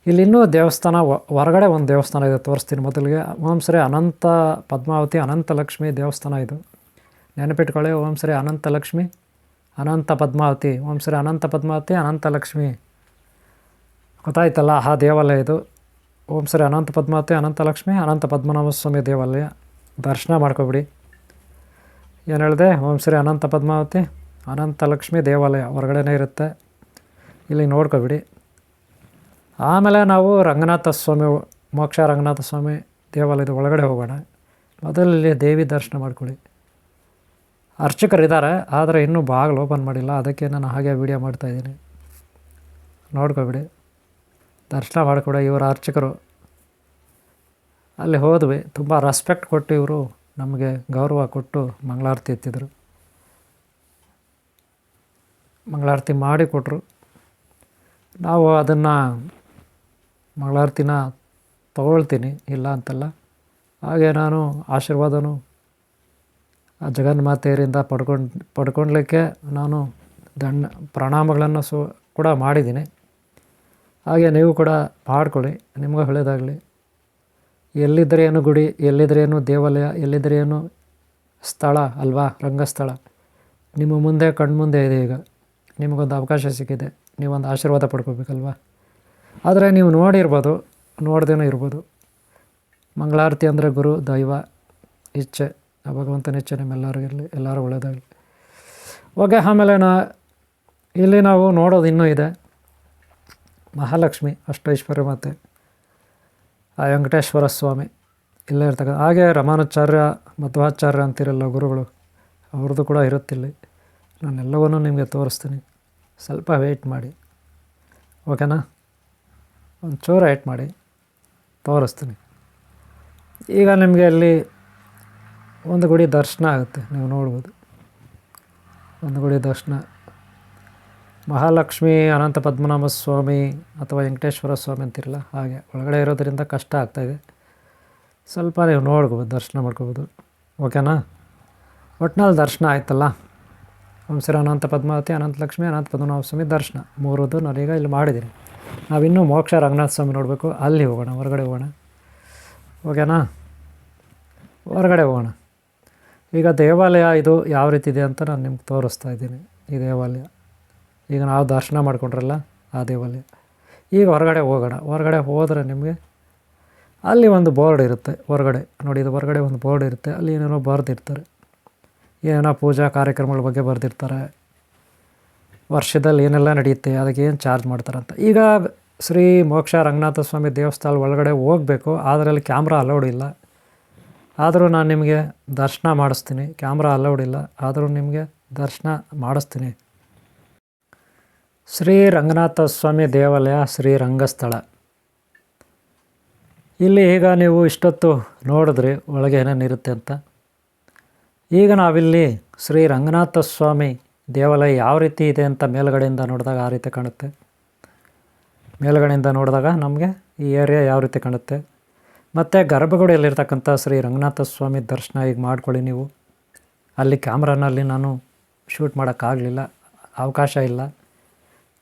ಇಲ್ಲಿ ಇನ್ನೂ ದೇವಸ್ಥಾನ, ಹೊರಗಡೆ ಒಂದು ದೇವಸ್ಥಾನ ಇದೆ, ತೋರಿಸ್ತೀನಿ. ಮೊದಲಿಗೆ ಓಂ ಶ್ರೀ ಅನಂತ ಪದ್ಮಾವತಿ ಅನಂತ ಲಕ್ಷ್ಮಿ ದೇವಸ್ಥಾನ ಇದು, ನೆನಪಿಟ್ಕೊಳ್ಳಿ. ಓಂ ಶ್ರೀ ಅನಂತ ಲಕ್ಷ್ಮಿ ಅನಂತ ಪದ್ಮಾವತಿ, ಓಂ ಶ್ರೀ ಅನಂತ ಪದ್ಮಾವತಿ ಅನಂತ ಲಕ್ಷ್ಮಿ, ಗೊತ್ತಾಯ್ತಲ್ಲ ಆ ದೇವಾಲಯ ಇದು. ಓಂ ಶ್ರೀ ಅನಂತ ಪದ್ಮಾವತಿ ಅನಂತ ಲಕ್ಷ್ಮಿ ಅನಂತ ಪದ್ಮನಾಭ ಸ್ವಾಮಿ ದೇವಾಲಯ, ದರ್ಶನ ಮಾಡ್ಕೊಬಿಡಿ. ಏನು ಹೇಳಿದೆ, ಓಂ ಶ್ರೀ ಅನಂತ ಪದ್ಮಾವತಿ ಅನಂತ ಲಕ್ಷ್ಮಿ ದೇವಾಲಯ ಹೊರಗಡೆನೇ ಇರುತ್ತೆ, ಇಲ್ಲಿ ನೋಡ್ಕೊಬಿಡಿ. ಆಮೇಲೆ ನಾವು ರಂಗನಾಥ ಸ್ವಾಮಿ, ಮೋಕ್ಷ ರಂಗನಾಥ ಸ್ವಾಮಿ ದೇವಾಲಯದ ಒಳಗಡೆ ಹೋಗೋಣ. ಮೊದಲಲ್ಲಿ ದೇವಿ ದರ್ಶನ ಮಾಡ್ಕೊಳ್ಳಿ. ಅರ್ಚಕರಿದ್ದಾರೆ, ಆದರೆ ಇನ್ನೂ ಬಾಗಿಲು ಓಪನ್ ಮಾಡಿಲ್ಲ, ಅದಕ್ಕೆ ನಾನು ಹಾಗೆ ವೀಡಿಯೋ ಮಾಡ್ತಾಯಿದ್ದೀನಿ, ನೋಡ್ಕೊಬಿಡಿ, ದರ್ಶನ ಮಾಡಿಕೊಡಿ. ಇವರು ಅರ್ಚಕರು. ಅಲ್ಲಿ ಹೋದ್ವಿ, ತುಂಬ ರೆಸ್ಪೆಕ್ಟ್ ಕೊಟ್ಟು ಇವರು ನಮಗೆ ಗೌರವ ಕೊಟ್ಟು ಮಂಗಳಾರತಿ ಎತ್ತಿದ್ರು, ಮಂಗಳಾರತಿ ಮಾಡಿಕೊಟ್ರು. ನಾವು ಅದನ್ನು ಮಂಗಳಾರತಿನ ತಗೊಳ್ತೀನಿ, ಇಲ್ಲ ಅಂತಲ್ಲ. ಹಾಗೆ ನಾನು ಆಶೀರ್ವಾದನೂ ಆ ಜಗನ್ಮಾತೆಯರಿಂದ ಪಡ್ಕೊಳ್ಲಿಕ್ಕೆ ನಾನು ಪ್ರಣಾಮಗಳನ್ನು ಕೂಡ ಮಾಡಿದ್ದೀನಿ. ಹಾಗೆ ನೀವು ಕೂಡ ಮಾಡ್ಕೊಳ್ಳಿ, ನಿಮಗೂ ಒಳ್ಳೆಯದಾಗಲಿ. ಎಲ್ಲಿದ್ದರೇನು ಗುಡಿ, ಎಲ್ಲಿದ್ದರೇನು ದೇವಾಲಯ, ಎಲ್ಲಿದ್ದರೇನು ಸ್ಥಳ ಅಲ್ವಾ, ರಂಗಸ್ಥಳ ನಿಮ್ಮ ಮುಂದೆ ಕಣ್ಮುಂದೆ ಇದೆ. ಈಗ ನಿಮಗೊಂದು ಅವಕಾಶ ಸಿಕ್ಕಿದೆ, ನೀವೊಂದು ಆಶೀರ್ವಾದ ಪಡ್ಕೋಬೇಕಲ್ವ. ಆದರೆ ನೀವು ನೋಡಿರ್ಬೋದು, ನೋಡ್ದೇನೂ ಇರ್ಬೋದು. ಮಂಗಳಾರತಿ ಅಂದರೆ ಗುರು ದೈವ ಇಚ್ಛೆ, ಆ ಭಗವಂತನ ಇಚ್ಛೆ ನಿಮ್ಮೆಲ್ಲರಿಗಿರಲಿ, ಎಲ್ಲರೂ ಒಳ್ಳೆಯದಾಗಲಿ. ಓಕೆ, ಆಮೇಲೆ ಇಲ್ಲಿ ನಾವು ನೋಡೋದು ಇನ್ನೂ ಇದೆ. ಮಹಾಲಕ್ಷ್ಮಿ ಅಷ್ಟೈಶ್ವರ್ಯ ಮಾತೆ, ಆ ವೆಂಕಟೇಶ್ವರ ಸ್ವಾಮಿ ಇಲ್ಲೇ ಇರ್ತಕ್ಕ. ಹಾಗೆ ರಮಾನುಚಾರ್ಯ ಮಧ್ವಾಚಾರ್ಯ ಅಂತಿರಲ್ಲ ಗುರುಗಳು, ಅವ್ರದ್ದು ಕೂಡ ಇರುತ್ತಿಲ್ಲಿ. ನಾನೆಲ್ಲವನ್ನೂ ನಿಮಗೆ ತೋರಿಸ್ತೀನಿ, ಸ್ವಲ್ಪ ವೆಯ್ಟ್ ಮಾಡಿ, ಓಕೆನಾ? ಒಂಚೂರು ವೆಯ್ಟ್ ಮಾಡಿ, ತೋರಿಸ್ತೀನಿ. ಈಗ ನಿಮಗೆ ಅಲ್ಲಿ ಒಂದು ಗುಡಿ ದರ್ಶನ ಆಗುತ್ತೆ, ನೀವು ನೋಡ್ಬೋದು. ಒಂದು ಗುಡಿ ದರ್ಶನ, ಮಹಾಲಕ್ಷ್ಮಿ ಅನಂತ ಪದ್ಮನಾಭ ಸ್ವಾಮಿ ಅಥವಾ ವೆಂಕಟೇಶ್ವರ ಸ್ವಾಮಿ ಅಂತಿರಲ್ಲ, ಹಾಗೆ ಒಳಗಡೆ ಇರೋದರಿಂದ ಕಷ್ಟ ಆಗ್ತಾಯಿದೆ. ಸ್ವಲ್ಪ ನೀವು ನೋಡ್ಕೋಬೋದು, ದರ್ಶನ ಮಾಡ್ಕೋಬೋದು, ಓಕೆನಾ? ಒಟ್ಟಿನಲ್ಲಿ ದರ್ಶನ ಆಯ್ತಲ್ಲ. ಓಂ ಶ್ರೀ ಅನಂತ ಪದ್ಮಾವತಿ ಅನಂತ ಲಕ್ಷ್ಮಿ ಅನಂತ ಪದ್ಮನಾಭ ಸ್ವಾಮಿ ದರ್ಶನ ಮೂರದ್ದು ನಾನೀಗ ಇಲ್ಲಿ ಮಾಡಿದ್ದೀನಿ. ನಾವಿನ್ನೂ ಮೋಕ್ಷ ರಂಗನಾಥ ಸ್ವಾಮಿ ನೋಡಬೇಕು, ಅಲ್ಲಿ ಹೋಗೋಣ, ಹೊರಗಡೆ ಹೋಗೋಣ, ಓಕೆನಾ? ಹೊರಗಡೆ ಹೋಗೋಣ. ಈಗ ದೇವಾಲಯ ಇದು ಯಾವ ರೀತಿ ಇದೆ ಅಂತ ನಾನು ನಿಮ್ಗೆ ತೋರಿಸ್ತಾ ಇದ್ದೀನಿ. ಈ ದೇವಾಲಯ ಈಗ ನಾವು ದರ್ಶನ ಮಾಡ್ಕೊಂಡ್ರಲ್ಲ ಆ ದೇವಾಲಯ. ಈಗ ಹೊರಗಡೆ ಹೋಗೋಣ. ಹೊರಗಡೆ ಹೋದರೆ ನಿಮಗೆ ಅಲ್ಲಿ ಒಂದು ಬೋರ್ಡ್ ಇರುತ್ತೆ ಹೊರಗಡೆ ನೋಡಿ, ಇದು ಹೊರಗಡೆ ಒಂದು ಬೋರ್ಡ್ ಇರುತ್ತೆ. ಅಲ್ಲಿ ಏನೇನೋ ಬರೆದಿರ್ತಾರೆ, ಏನೇನೋ ಪೂಜಾ ಕಾರ್ಯಕ್ರಮಗಳ ಬಗ್ಗೆ ಬರೆದಿರ್ತಾರೆ, ವರ್ಷದಲ್ಲಿ ಏನೆಲ್ಲ ನಡೆಯುತ್ತೆ, ಅದಕ್ಕೆ ಏನು ಚಾರ್ಜ್ ಮಾಡ್ತಾರಂತ. ಈಗ ಶ್ರೀ ಮೋಕ್ಷ ರಂಗನಾಥ ಸ್ವಾಮಿ ದೇವಸ್ಥಾನ ಒಳಗಡೆ ಹೋಗಬೇಕು, ಆದರೆ ಅಲ್ಲಿ ಕ್ಯಾಮ್ರಾ ಅಲೌಡ್ ಇಲ್ಲ. ಆದರೂ ನಾನು ನಿಮಗೆ ದರ್ಶನ ಮಾಡಿಸ್ತೀನಿ. ಕ್ಯಾಮ್ರಾ ಅಲೌಡ್ ಇಲ್ಲ, ಆದರೂ ನಿಮಗೆ ದರ್ಶನ ಮಾಡಿಸ್ತೀನಿ. ಶ್ರೀ ರಂಗನಾಥ ಸ್ವಾಮಿ ದೇವಾಲಯ, ಶ್ರೀ ರಂಗಸ್ಥಳ. ಇಲ್ಲಿ ಈಗ ನೀವು ಇಷ್ಟೊತ್ತು ನೋಡಿದ್ರಿ ಒಳಗೆ ಏನೇನಿರುತ್ತೆ ಅಂತ. ಈಗ ನಾವಿಲ್ಲಿ ಶ್ರೀ ರಂಗನಾಥ ಸ್ವಾಮಿ ದೇವಾಲಯ ಯಾವ ರೀತಿ ಇದೆ ಅಂತ ಮೇಲುಗಡೆಯಿಂದ ನೋಡಿದಾಗ ಆ ರೀತಿ ಕಾಣುತ್ತೆ. ಮೇಲುಗಡೆಯಿಂದ ನೋಡಿದಾಗ ನಮಗೆ ಈ ಏರಿಯಾ ಯಾವ ರೀತಿ ಕಾಣುತ್ತೆ. ಮತ್ತು ಗರ್ಭಗುಡಿಯಲ್ಲಿರ್ತಕ್ಕಂಥ ಶ್ರೀ ರಂಗನಾಥ ಸ್ವಾಮಿ ದರ್ಶನ ಈಗ ಮಾಡ್ಕೊಳ್ಳಿ ನೀವು. ಅಲ್ಲಿ ಕ್ಯಾಮ್ರಾನಲ್ಲಿ ನಾನು ಶೂಟ್ ಮಾಡೋಕ್ಕಾಗಲಿಲ್ಲ, ಅವಕಾಶ ಇಲ್ಲ,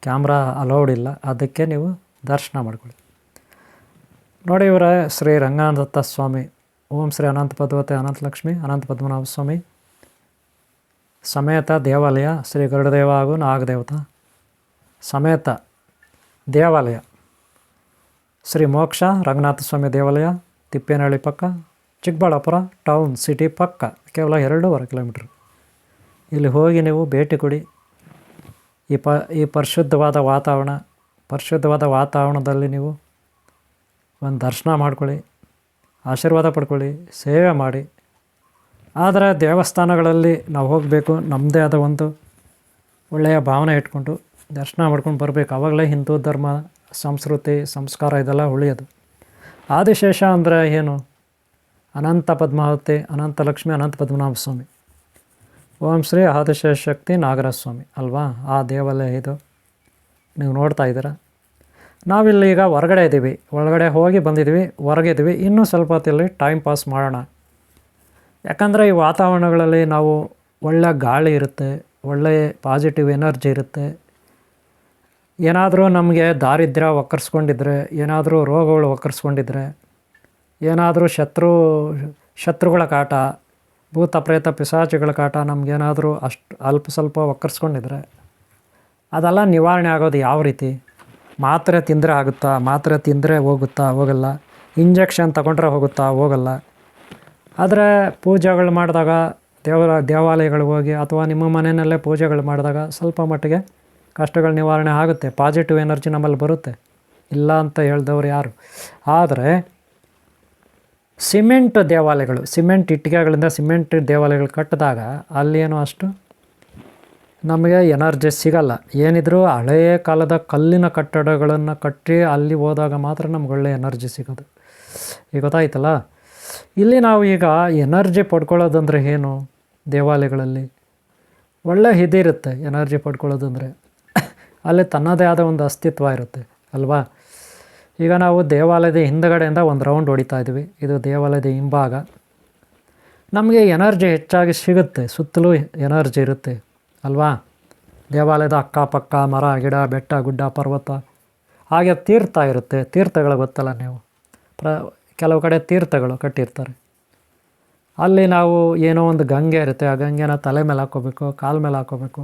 ಕ್ಯಾಮ್ರಾ ಅಲೌಡ್ ಇಲ್ಲ, ಅದಕ್ಕೆ ನೀವು ದರ್ಶನ ಮಾಡ್ಕೊಳ್ಳಿ. ನೋಡಿ ಇವರ ಶ್ರೀ ರಂಗನಾಥ ಸ್ವಾಮಿ ಓಂ ಶ್ರೀ ಅನಂತ ಪದ್ಮವತಿ ಅನಂತಲಕ್ಷ್ಮಿ ಅನಂತ ಪದ್ಮನಾಭ ಸ್ವಾಮಿ ಸಮೇತ ದೇವಾಲಯ, ಶ್ರೀ ಗರುಡದೇವ ಹಾಗೂ ನಾಗದೇವತಾ ಸಮೇತ ದೇವಾಲಯ, ಶ್ರೀ ಮೋಕ್ಷ ರಂಗನಾಥ ಸ್ವಾಮಿ ದೇವಾಲಯ, ತಿಪ್ಪೇನಹಳ್ಳಿ ಪಕ್ಕ, ಚಿಕ್ಕಬಳ್ಳಾಪುರ ಟೌನ್ ಸಿಟಿ ಪಕ್ಕ, ಕೇವಲ 2.5 ಕಿಲೋಮೀಟ್ರ್. ಇಲ್ಲಿ ಹೋಗಿ ನೀವು ಭೇಟಿ ಕೊಡಿ. ಈ ಪರಿಶುದ್ಧವಾದ ವಾತಾವರಣದಲ್ಲಿ ನೀವು ಒಂದು ದರ್ಶನ ಮಾಡ್ಕೊಳ್ಳಿ, ಆಶೀರ್ವಾದ ಪಡ್ಕೊಳ್ಳಿ, ಸೇವೆ ಮಾಡಿ. ಆದರೆ ದೇವಸ್ಥಾನಗಳಲ್ಲಿ ನಾವು ಹೋಗಬೇಕು, ನಮ್ಮದೇ ಆದ ಒಂದು ಒಳ್ಳೆಯ ಭಾವನೆ ಇಟ್ಕೊಂಡು ದರ್ಶನ ಮಾಡ್ಕೊಂಡು ಬರಬೇಕು. ಆವಾಗಲೇ ಹಿಂದೂ ಧರ್ಮ, ಸಂಸ್ಕೃತಿ, ಸಂಸ್ಕಾರ ಇದೆಲ್ಲ ಉಳಿಯೋದು. ಆದಿಶೇಷ ಅಂದರೆ ಏನು? ಅನಂತ ಪದ್ಮಾವತಿ, ಅನಂತಲಕ್ಷ್ಮಿ, ಅನಂತ ಪದ್ಮನಾಭ ಸ್ವಾಮಿ. ಓಂ ಶ್ರೀ ಆದಿಶೇಷ ಶಕ್ತಿ ನಾಗರಾಜ ಸ್ವಾಮಿ ಅಲ್ವಾ ಆ ದೇವಾಲಯ ಇದು ನೀವು ನೋಡ್ತಾ ಇದ್ದೀರಾ. ನಾವಿಲ್ಲಿ ಈಗ ಹೊರಗಡೆ ಇದ್ದೀವಿ, ಒಳಗಡೆ ಹೋಗಿ ಬಂದಿದ್ದೀವಿ, ಹೊರಗಿದ್ದೀವಿ. ಇನ್ನೂ ಸ್ವಲ್ಪ ಹೊತ್ತಲ್ಲಿ ಟೈಮ್ ಪಾಸ್ ಮಾಡೋಣ. ಯಾಕಂದರೆ ಈ ವಾತಾವರಣಗಳಲ್ಲಿ ನಾವು ಒಳ್ಳೆಯ ಗಾಳಿ ಇರುತ್ತೆ, ಒಳ್ಳೆಯ ಪಾಸಿಟಿವ್ ಎನರ್ಜಿ ಇರುತ್ತೆ. ಏನಾದರೂ ನಮಗೆ ದಾರಿದ್ರ್ಯ ಒಕ್ಕರ್ಸ್ಕೊಂಡಿದ್ರೆ, ಏನಾದರೂ ರೋಗಗಳು ಒಕ್ಕರ್ಸ್ಕೊಂಡಿದ್ರೆ, ಏನಾದರೂ ಶತ್ರುಗಳ ಕಾಟ, ಭೂತ ಪ್ರೇತ ಪಿಶಾಚಿಗಳ ಕಾಟ ನಮಗೇನಾದರೂ ಅಲ್ಪ ಸ್ವಲ್ಪ ಒಕ್ಕರ್ಸ್ಕೊಂಡಿದ್ರೆ ಅದೆಲ್ಲ ನಿವಾರಣೆ ಆಗೋದು ಯಾವ ರೀತಿ? ಮಾತ್ರೆ ತಿಂದರೆ ಆಗುತ್ತಾ? ಮಾತ್ರೆ ತಿಂದರೆ ಹೋಗಲ್ಲ. ಇಂಜೆಕ್ಷನ್ ತಗೊಂಡ್ರೆ ಹೋಗಲ್ಲ. ಆದರೆ ಪೂಜೆಗಳು ಮಾಡಿದಾಗ ದೇವಾಲಯಗಳಿಗೆ ಹೋಗಿ ಅಥವಾ ನಿಮ್ಮ ಮನೆಯಲ್ಲೇ ಪೂಜೆಗಳು ಮಾಡಿದಾಗ ಸ್ವಲ್ಪ ಮಟ್ಟಿಗೆ ಕಷ್ಟಗಳ ನಿವಾರಣೆ ಆಗುತ್ತೆ, ಪಾಸಿಟಿವ್ ಎನರ್ಜಿ ನಮ್ಮಲ್ಲಿ ಬರುತ್ತೆ, ಇಲ್ಲ ಅಂತ ಹೇಳ್ದವ್ರು ಯಾರು. ಆದರೆ ಸಿಮೆಂಟ್ ದೇವಾಲಯಗಳು, ಸಿಮೆಂಟ್ ಇಟ್ಟಿಗೆಗಳಿಂದ ಸಿಮೆಂಟ್ ದೇವಾಲಯಗಳು ಕಟ್ಟಿದಾಗ ಅಲ್ಲೇನೋ ಅಷ್ಟು ನಮಗೆ ಎನರ್ಜಿ ಸಿಗಲ್ಲ. ಏನಿದ್ರೂ ಹಳೆಯ ಕಾಲದ ಕಲ್ಲಿನ ಕಟ್ಟಡಗಳನ್ನು ಕಟ್ಟಿ ಅಲ್ಲಿ ಹೋದಾಗ ಮಾತ್ರ ನಮ್ಗೆ ಒಳ್ಳೆ ಎನರ್ಜಿ ಸಿಗೋದು. ಈಗ ಗೊತ್ತಾಯ್ತಲ್ಲ. ಇಲ್ಲಿ ನಾವು ಈಗ ಎನರ್ಜಿ ಪಡ್ಕೊಳ್ಳೋದಂದರೆ ಏನು? ದೇವಾಲಯಗಳಲ್ಲಿ ಒಳ್ಳೆ ಇದಿರುತ್ತೆ ಎನರ್ಜಿ ಪಡ್ಕೊಳ್ಳೋದಂದರೆ. ಅಲ್ಲಿ ತನ್ನದೇ ಆದ ಒಂದು ಅಸ್ತಿತ್ವ ಇರುತ್ತೆ ಅಲ್ವಾ. ಈಗ ನಾವು ದೇವಾಲಯದ ಹಿಂದುಗಡೆಯಿಂದ ಒಂದು ರೌಂಡ್ ಹೊಡಿತಾ ಇದ್ವಿ, ಇದು ದೇವಾಲಯದ ಹಿಂಭಾಗ. ನಮಗೆ ಎನರ್ಜಿ ಹೆಚ್ಚಾಗಿ ಸಿಗುತ್ತೆ, ಸುತ್ತಲೂ ಎನರ್ಜಿ ಇರುತ್ತೆ ಅಲ್ವಾ. ದೇವಾಲಯದ ಅಕ್ಕಪಕ್ಕ ಮರ ಗಿಡ ಬೆಟ್ಟ ಗುಡ್ಡ ಪರ್ವತ, ಹಾಗೆ ತೀರ್ಥ ಇರುತ್ತೆ. ತೀರ್ಥಗಳು ಗೊತ್ತಲ್ಲ ನೀವು, ಕೆಲವು ಕಡೆ ತೀರ್ಥಗಳು ಕಟ್ಟಿರ್ತಾರೆ. ಅಲ್ಲಿ ನಾವು ಏನೋ ಒಂದು ಗಂಗೆ ಇರುತ್ತೆ, ಆ ಗಂಗೆನ ತಲೆ ಮೇಲೆ ಹಾಕ್ಕೋಬೇಕು, ಕಾಲ ಮೇಲೆ ಹಾಕ್ಕೋಬೇಕು,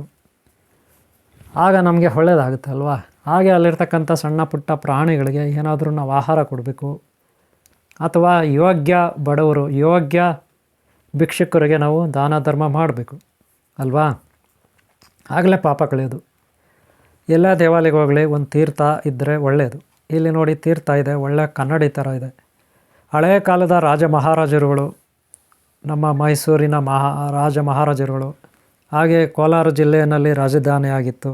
ಆಗ ನಮಗೆ ಒಳ್ಳೆಯದಾಗುತ್ತೆ ಅಲ್ವಾ. ಹಾಗೆ ಅಲ್ಲಿರ್ತಕ್ಕಂಥ ಸಣ್ಣ ಪುಟ್ಟ ಪ್ರಾಣಿಗಳಿಗೆ ಏನಾದರೂ ನಾವು ಆಹಾರ ಕೊಡಬೇಕು, ಅಥವಾ ಯೋಗ್ಯ ಬಡವರು, ಯೋಗ್ಯ ಭಿಕ್ಷುಕರಿಗೆ ನಾವು ದಾನ ಧರ್ಮ ಮಾಡಬೇಕು ಅಲ್ವಾ. ಆಗಲೇ ಪಾಪ ಕಳೆಯೋದು. ಎಲ್ಲ ದೇವಾಲಯಕ್ಕೆ ಹೋಗಲಿ ಒಂದು ತೀರ್ಥ ಇದ್ದರೆ ಒಳ್ಳೆಯದು. ಇಲ್ಲಿ ನೋಡಿ ತೀರ್ಥ ಇದೆ, ಒಳ್ಳೆಯ ಕನ್ನಡಿ ಥರ ಇದೆ. ಹಳೆಯ ಕಾಲದ ರಾಜ ಮಹಾರಾಜರುಗಳು, ನಮ್ಮ ಮೈಸೂರಿನ ರಾಜ ಮಹಾರಾಜರುಗಳು, ಹಾಗೆ ಕೋಲಾರ ಜಿಲ್ಲೆಯಲ್ಲಿ ರಾಜಧಾನಿಯಾಗಿತ್ತು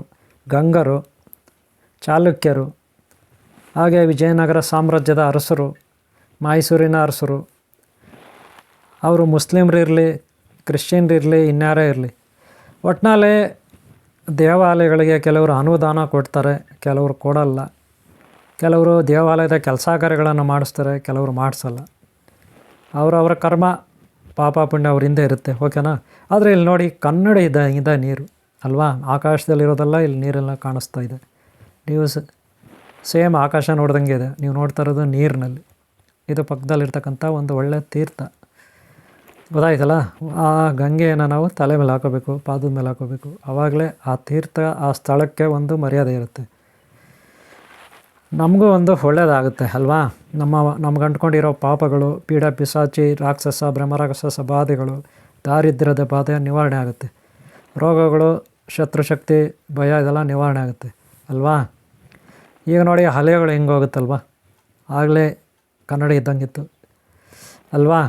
ಗಂಗರು, ಚಾಲುಕ್ಯರು, ಹಾಗೆ ವಿಜಯನಗರ ಸಾಮ್ರಾಜ್ಯದ ಅರಸರು, ಮೈಸೂರಿನ ಅರಸರು. ಅವರು ಮುಸ್ಲಿಮ್ರಿರಲಿ, ಕ್ರಿಶ್ಚಿಯನ್ರಿರಲಿ, ಇನ್ಯಾರೇ ಇರಲಿ, ಒಟ್ಟಿನಲ್ಲಿ ದೇವಾಲಯಗಳಿಗೆ ಕೆಲವರು ಅನುದಾನ ಕೊಡ್ತಾರೆ, ಕೆಲವರು ಕೊಡಲ್ಲ. ಕೆಲವರು ದೇವಾಲಯದ ಕೆಲಸ ಕಾರ್ಯಗಳನ್ನು ಮಾಡಿಸ್ತಾರೆ, ಕೆಲವರು ಮಾಡಿಸಲ್ಲ. ಅವರವರ ಕರ್ಮ ಪಾಪ ಪುಣ್ಯ ಅವ್ರ ಹಿಂದೆ ಇರುತ್ತೆ, ಓಕೆನಾ. ಆದರೆ ಇಲ್ಲಿ ನೋಡಿ ಕನ್ನಡ ಇದೆ ನೀರು ಅಲ್ವಾ. ಆಕಾಶದಲ್ಲಿರೋದೆಲ್ಲ ಇಲ್ಲಿ ನೀರೆಲ್ಲ ಕಾಣಿಸ್ತಾ ಇದೆ. ನೀವು ಸೇಮ್ ಆಕಾಶ ನೋಡ್ದಂಗೆ ಇದೆ, ನೀವು ನೋಡ್ತಾ ಇರೋದು ನೀರಿನಲ್ಲಿ. ಇದು ಪಕ್ಕದಲ್ಲಿರ್ತಕ್ಕಂಥ ಒಂದು ಒಳ್ಳೆಯ ತೀರ್ಥ. ಗೊತ್ತಾಯ್ತಲ್ಲ. ಆ ಗಂಗೆಯನ್ನು ನಾವು ತಲೆ ಮೇಲೆ ಹಾಕೋಬೇಕು, ಪಾದದ ಮೇಲೆ ಹಾಕೋಬೇಕು. ಆವಾಗಲೇ ಆ ತೀರ್ಥ ಆ ಸ್ಥಳಕ್ಕೆ ಒಂದು ಮರ್ಯಾದೆ ಇರುತ್ತೆ, ನಮಗೂ ಒಂದು ಒಳ್ಳೆಯದಾಗುತ್ತೆ ಅಲ್ವಾ. ನಮ್ಗೆ ಅಂಟ್ಕೊಂಡಿರೋ ಪಾಪಗಳು, ಪೀಡ ಪಿಸಾಚಿ, ರಾಕ್ಷಸ, ಬ್ರಹ್ಮರಾಕ್ಷಸ ಬಾಧೆಗಳು, ದಾರಿದ್ರ್ಯದ ಬಾಧೆ ನಿವಾರಣೆ ಆಗುತ್ತೆ. ರೋಗಗಳು, ಶತ್ರುಶಕ್ತಿ, ಭಯ ಇದೆಲ್ಲ ನಿವಾರಣೆ ಆಗುತ್ತೆ ಅಲ್ವಾ. ಈಗ ನೋಡಿ ಅಲೆಗಳು ಹೆಂಗೆ ಹೋಗುತ್ತಲ್ವ, ಆಗಲೇ ಕನ್ನಡ ಇದ್ದಂಗಿತ್ತು ಅಲ್ವಾ.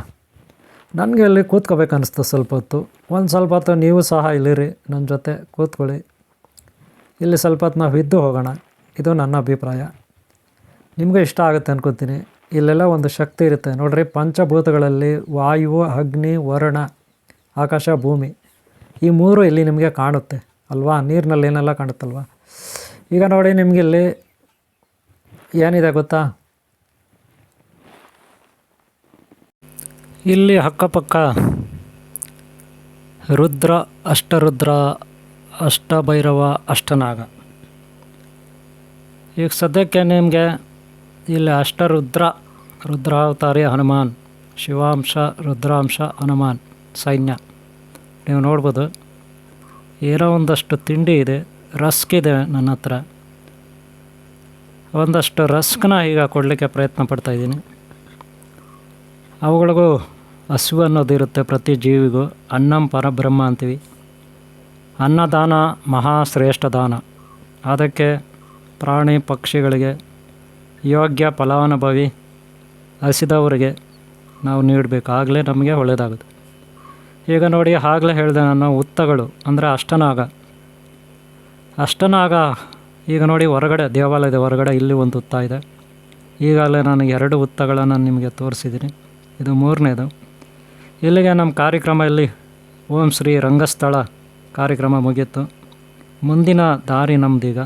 ನನಗೆ ಇಲ್ಲಿ ಕೂತ್ಕೋಬೇಕು ಅನ್ನಿಸ್ತು ಸ್ವಲ್ಪ ಹೊತ್ತು. ಸ್ವಲ್ಪ ಹೊತ್ತು ನೀವು ಸಹ ಇಲ್ಲಿರಿ, ನನ್ನ ಜೊತೆ ಕೂತ್ಕೊಳ್ಳಿ. ಇಲ್ಲಿ ಸ್ವಲ್ಪ ಹೊತ್ತು ನಾವು ಇದ್ದು ಹೋಗೋಣ. ಇದು ನನ್ನ ಅಭಿಪ್ರಾಯ. ನಿಮಗೂ ಇಷ್ಟ ಆಗುತ್ತೆ ಅನ್ಕೋತೀನಿ. ಇಲ್ಲೆಲ್ಲ ಒಂದು ಶಕ್ತಿ ಇರುತ್ತೆ ನೋಡಿರಿ. ಪಂಚಭೂತಗಳಲ್ಲಿ ವಾಯು, ಅಗ್ನಿ, ವರುಣ, ಆಕಾಶ, ಭೂಮಿ, ಈ ಮೂರು ಇಲ್ಲಿ ನಿಮಗೆ ಕಾಣುತ್ತೆ ಅಲ್ವಾ. ನೀರಿನಲ್ಲಿ ಏನೆಲ್ಲ ಕಾಣುತ್ತಲ್ವ. ಈಗ ನೋಡಿ ನಿಮಗೆ ಇಲ್ಲಿ ಏನಿದೆ ಗೊತ್ತಾ, ಇಲ್ಲಿ ಅಕ್ಕಪಕ್ಕ ರುದ್ರ, ಅಷ್ಟರುದ್ರ, ಅಷ್ಟಭೈರವ, ಅಷ್ಟನಾಗ. ಈಗ ಸದ್ಯಕ್ಕೆ ನಿಮಗೆ ಇಲ್ಲಿ ರುದ್ರಾವತಾರಿ ಹನುಮಾನ್, ಶಿವಾಂಶ, ರುದ್ರಾಂಶ, ಹನುಮಾನ್ ಸೈನ್ಯ ನೀವು ನೋಡ್ಬೋದು. ಏನೋ ಒಂದಷ್ಟು ತಿಂಡಿ ಇದೆ, ರಸ್ಕ್ ಇದೆ ನನ್ನ ಹತ್ರ. ಒಂದಷ್ಟು ರಸ್ಕನ್ನ ಈಗ ಕೊಡಲಿಕ್ಕೆ ಪ್ರಯತ್ನ ಪಡ್ತಾಯಿದ್ದೀನಿ. ಅವುಗಳಿಗೂ ಹಸಿವು ಅನ್ನೋದಿರುತ್ತೆ ಪ್ರತಿ ಜೀವಿಗೂ. ಅನ್ನಂ ಪರಬ್ರಹ್ಮ ಅಂತೀವಿ. ಅನ್ನದಾನ ಮಹಾಶ್ರೇಷ್ಠ ದಾನ. ಅದಕ್ಕೆ ಪ್ರಾಣಿ ಪಕ್ಷಿಗಳಿಗೆ, ಯೋಗ್ಯ ಫಲಾನುಭವಿ ಹಸಿದವರಿಗೆ ನಾವು ನೀಡಬೇಕು, ಆಗಲೇ ನಮಗೆ ಒಳ್ಳೆಯದಾಗುತ್ತೆ. ಈಗ ನೋಡಿ, ಆಗಲೇ ಹೇಳಿದೆ ನಾನು, ಹುತ್ತಗಳು ಅಂದರೆ ಅಷ್ಟನಾಗ ಈಗ ನೋಡಿ ಹೊರಗಡೆ, ದೇವಾಲಯದ ಹೊರಗಡೆ ಇಲ್ಲಿ ಒಂದು ಹುತ್ತ ಇದೆ. ಈಗಾಗಲೇ ನಾನು 2 ಹುತ್ತಗಳನ್ನು ನಿಮಗೆ ತೋರಿಸಿದ್ದೀನಿ, ಇದು 3ನೇದು. ಇಲ್ಲಿಗೆ ನಮ್ಮ ಕಾರ್ಯಕ್ರಮ ಇಲ್ಲಿ ಓಂ ಶ್ರೀ ರಂಗಸ್ಥಳ ಕಾರ್ಯಕ್ರಮ ಮುಗೀತು. ಮುಂದಿನ ದಾರಿ ನಮ್ಮದೀಗ.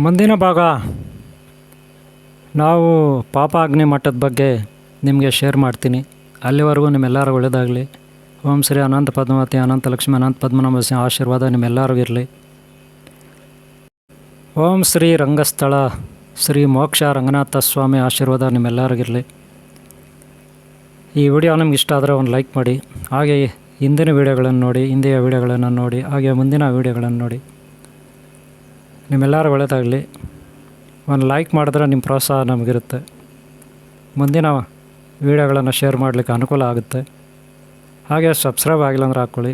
ಮುಂದಿನ ಭಾಗ ನಾವು ಪಾಪಾಗ್ನಿ ಮಠದ ಬಗ್ಗೆ ನಿಮಗೆ ಶೇರ್ ಮಾಡ್ತೀನಿ. ಅಲ್ಲಿವರೆಗೂ ನಿಮ್ಮೆಲ್ಲರೂ ಒಳ್ಳೆಯದಾಗಲಿ. ಓಂ ಶ್ರೀ ಅನಂತ ಪದ್ಮಾವತಿ, ಅನಂತ ಲಕ್ಷ್ಮಿ, ಅನಂತ ಪದ್ಮನಾಭ ಆಶೀರ್ವಾದ ನಿಮ್ಮೆಲ್ಲರಿಗೂ ಇರಲಿ. ಓಂ ಶ್ರೀ ರಂಗಸ್ಥಳ ಶ್ರೀ ಮೋಕ್ಷ ರಂಗನಾಥ ಸ್ವಾಮಿ ಆಶೀರ್ವಾದ ನಿಮ್ಮೆಲ್ಲರಿಗಿರಲಿ. ಈ ವಿಡಿಯೋ ನಿಮ್ಗೆ ಇಷ್ಟ ಆದರೆ ಒಂದು ಲೈಕ್ ಮಾಡಿ. ಹಾಗೆ ಹಿಂದಿನ ವೀಡಿಯೋಗಳನ್ನು ನೋಡಿ, ಹಿಂದಿಯ ವೀಡಿಯೋಗಳನ್ನು ನೋಡಿ, ಹಾಗೆ ಮುಂದಿನ ವೀಡಿಯೋಗಳನ್ನು ನೋಡಿ. ನಿಮ್ಮೆಲ್ಲರೂ ಒಳ್ಳೆಯದಾಗಲಿ. ಒಂದು ಲೈಕ್ ಮಾಡಿದ್ರೆ ನಿಮ್ಮ ಪ್ರೋತ್ಸಾಹ ನಮಗಿರುತ್ತೆ, ಮುಂದಿನ ವೀಡಿಯೋಗಳನ್ನು ಶೇರ್ ಮಾಡಲಿಕ್ಕೆ ಅನುಕೂಲ ಆಗುತ್ತೆ. ಹಾಗೆ ಸಬ್ಸ್ಕ್ರೈಬ್ ಆಗಿಲ್ಲ ಅಂದರೆ ಹಾಕ್ಕೊಳ್ಳಿ.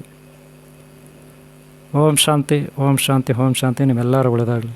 ಓಂ ಶಾಂತಿ, ಓಂ ಶಾಂತಿ, ಓಂ ಶಾಂತಿ. ನಿಮ್ಮೆಲ್ಲರೂ ಒಳ್ಳೆಯದಾಗಲಿ.